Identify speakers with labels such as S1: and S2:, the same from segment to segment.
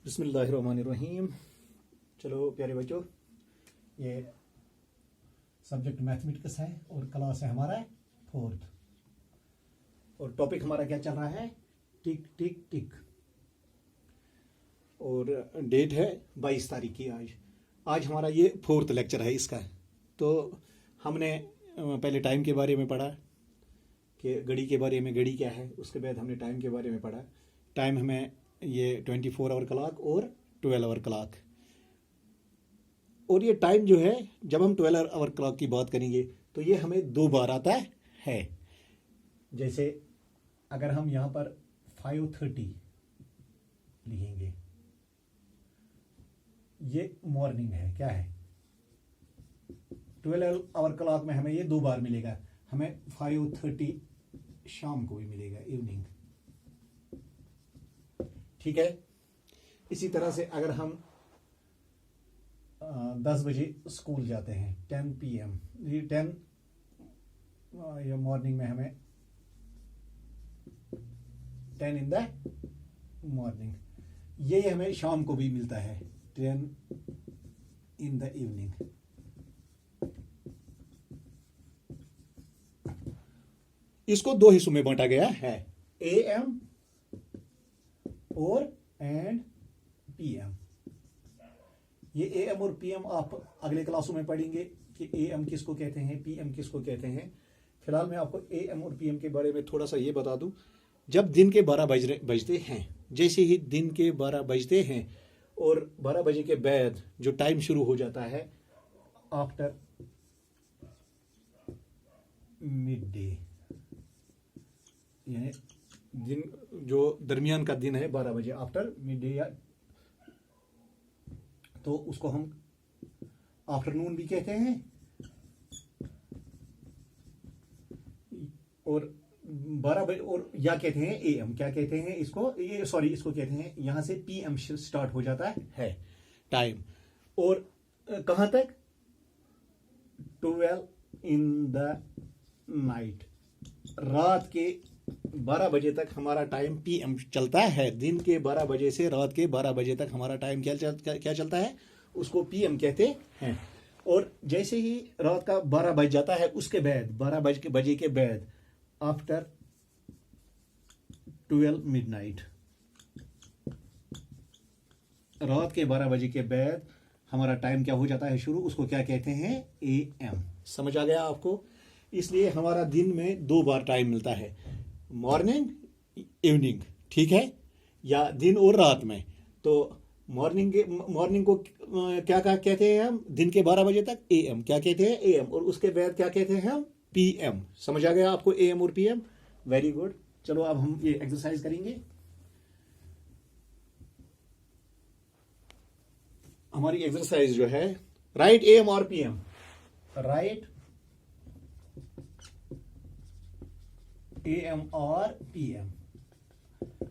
S1: बिस्मिल्लाहिर्रहमानिर्रहीम। चलो प्यारे बच्चों, ये सब्जेक्ट मैथमेटिक्स है और क्लास है हमारा 4th और टॉपिक हमारा क्या चल रहा है? टिक टिक टिक। और डेट है 22 तारीख की। आज हमारा ये 4th लेक्चर है इसका। तो हमने पहले टाइम के बारे में पढ़ा कि घड़ी के बारे में, घड़ी क्या है। उसके बाद हमने टाइम के बारे में पढ़ा। टाइम हमें ये 24 आवर क्लॉक और 12 आवर क्लॉक। और ये टाइम जो है, जब हम 12 आवर क्लॉक की बात करेंगे तो ये हमें 2 बार आता है। जैसे अगर हम यहाँ पर 5:30 लिखेंगे, ये मॉर्निंग है। क्या है? 12 आवर क्लॉक में हमें ये 2 बार मिलेगा। हमें 5:30 शाम को भी मिलेगा, इवनिंग। ठीक है। इसी तरह से अगर हम 10 बजे स्कूल जाते हैं, 10 PM, ये 10 ये मॉर्निंग में हमें 10 इन द मॉर्निंग, ये हमें शाम को भी मिलता है 10 इन द इवनिंग। इसको 2 हिस्सों में बांटा गया है, AM और एंड PM। ये AM और PM आप अगले क्लासों में पढ़ेंगे कि AM किसको कहते हैं, PM किसको कहते हैं। फिलहाल मैं आपको AM और PM के बारे में थोड़ा सा ये बता दूं। जब दिन के 12 बजते हैं, जैसे ही दिन के 12 बजते हैं और 12 बजे के बाद जो टाइम शुरू हो जाता है आफ्टर मिड डे, यानी दिन जो दरमियान का दिन है 12 बजे, आफ्टर मिड डे, या तो उसको हम आफ्टरनून भी कहते हैं। और 12 बजे और या कहते हैं AM। क्या कहते हैं इसको? इसको कहते हैं, यहां से PM स्टार्ट हो जाता है टाइम। और कहां तक? 12 इन द नाइट, रात के 12 बजे तक हमारा टाइम PM चलता है। दिन के 12 बजे से रात के 12 बजे तक हमारा टाइम क्या चलता है, उसको PM कहते हैं। और जैसे ही रात का 12 बज जाता है, उसके बाद 12 बजे के बाद आफ्टर 12 मिडनाइट, रात के 12 बजे के बाद हमारा टाइम क्या हो जाता है शुरू, उसको क्या कहते हैं? AM। समझ आ गया आपको? इसलिए हमारा दिन में 2 बार टाइम मिलता है, मॉर्निंग, इवनिंग। ठीक है, या दिन और रात में। तो मॉर्निंग को क्या कहते हैं हम? दिन के 12 बजे तक AM। क्या कहते हैं? AM। और उसके बाद क्या कहते हैं हम? PM। समझ आ गया आपको AM और PM? Very good. चलो अब हम ये एक्सरसाइज करेंगे। हमारी एक्सरसाइज जो है, राइट AM और PM। राइट AM और PM।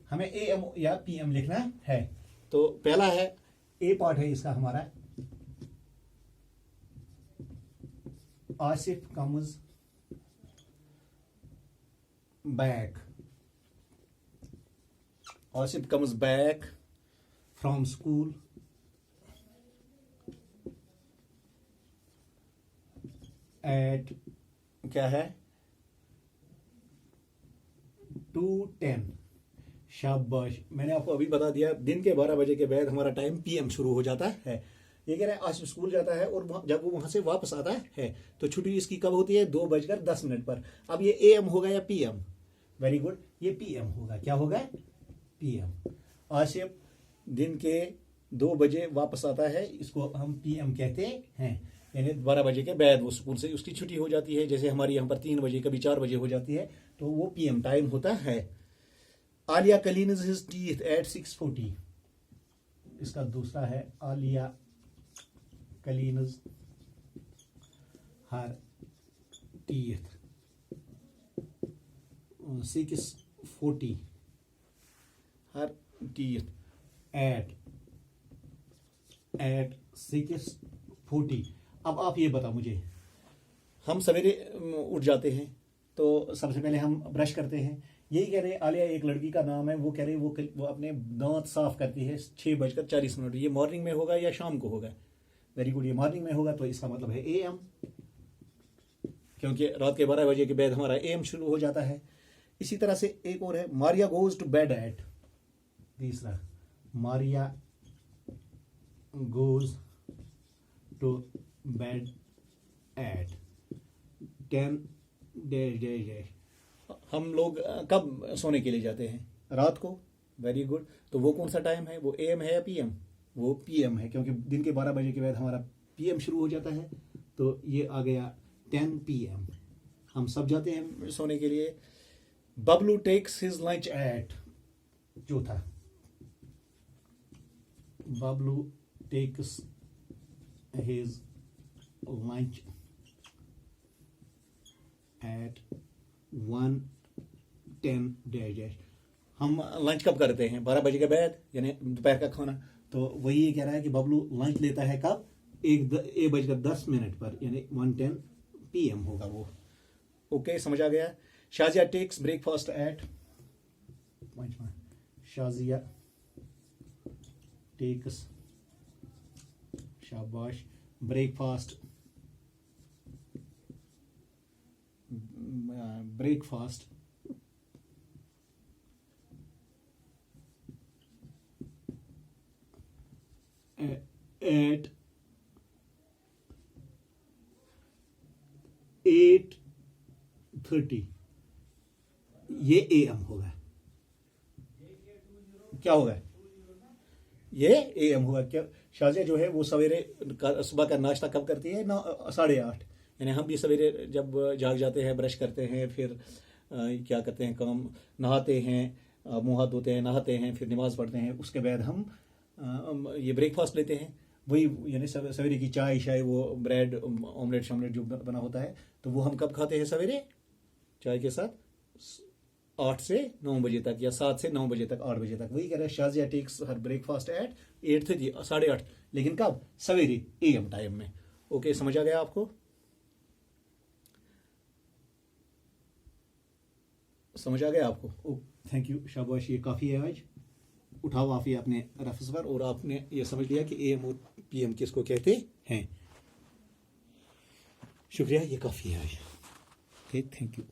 S1: हमें AM या PM लिखना है। तो पहला है, A पार्ट है इसका हमारा, Asif comes back. Asif comes back from school eight, क्या है? 2:10। शाबाश, मैंने आपको अभी बता दिया, दिन के 12 बजे के बाद हमारा टाइम PM शुरू हो जाता है। ये कह रहे हैं आज स्कूल जाता है और जब वो वहां से वापस आता है तो छुट्टी इसकी कब होती है? 2:10 पर। अब ये AM होगा या PM? वेरी गुड, ये PM होगा। क्या होगा? PM। आसिफ दिन के 2 बजे वापस आता है, इसको हम PM कहते हैं। यानी 12 बजे के बाद वो स्कूल से उसकी छुट्टी हो जाती है। जैसे हमारी यहाँ पर 3 बजे, कभी 4 बजे हो जाती है, तो वो PM टाइम होता है। Alia cleans his teeth at 6:40। इसका दूसरा है, Alia cleans her teeth 6:40, her teeth at 6:40। अब आप ये बता मुझे, हम सवेरे उठ जाते हैं तो सबसे पहले हम ब्रश करते हैं, यही कह रहे हैं, आलिया एक लड़की का नाम है, वो कह रहे हैं वो अपने दांत साफ करती है 6:40। ये मॉर्निंग में होगा या शाम को होगा? वेरी गुड, ये मॉर्निंग में होगा, तो इसका मतलब है AM, क्योंकि रात के 12 बजे के बाद हमारा AM शुरू हो जाता है। इसी तरह से एक और है, Maria goes to bed at, तीसरा, Maria goes to bed at 10 dash dash dash. हम लोग कब सोने के लिए जाते हैं? रात को। वेरी गुड, तो वो कौन सा टाइम है? वो AM है या PM? वो PM है, क्योंकि दिन के 12 बजे के बाद हमारा PM शुरू हो जाता है, तो ये आ गया 10 PM। हम सब जाते हैं सोने के लिए। Bablu takes his lunch at, चौथा, Bablu takes his lunch at 1:10 dash dash. हम लंच कब करते हैं? 12 बजे के बाद, यानी दोपहर का खाना। तो वही कह रहा है कि बबलू लंच लेता है कब? 1:10 पर, यानी 1:10 PM होगा वो। ओके, समझ आ गया। Shazia takes breakfast at, Shazia takes, शाबाश, ब्रेकफास्ट एट 8:30। ये AM होगा। क्या होगा? ये AM होगा। क्या शाजिया जो है वो सवेरे सुबह का नाश्ता कब करती है? 8:30। यानी हम भी सवेरे जब जाग जाते हैं, ब्रश करते हैं, फिर क्या करते हैं काम, नहाते हैं, मुंह हाथ धोते हैं, नहाते हैं, फिर नमाज पढ़ते हैं, उसके बाद हम ये ब्रेकफास्ट लेते हैं। वही यानी सवेरे की चाय शाय, वो ब्रेड ऑमलेट शॉमलेट जो बना होता है, तो वो हम कब खाते हैं? सवेरे चाय के साथ 8 से 9 बजे तक, या 7 से 9 बजे तक, 8 बजे तक। वही कह रहे हैं, Shazia takes her breakfast at 8:30, 8:30, लेकिन कब? सवेरे AM टाइम में। ओके, समझ आ गया आपको? समझ आ गया आपको? थैंक यू, शाबाश, ये काफ़ी है आज। उठाओ आप ये अपने रेफरेंस पर, और आपने ये समझ लिया कि AM और PM किसको कहते हैं। शुक्रिया, ये काफ़ी है आज। Okay, thank you.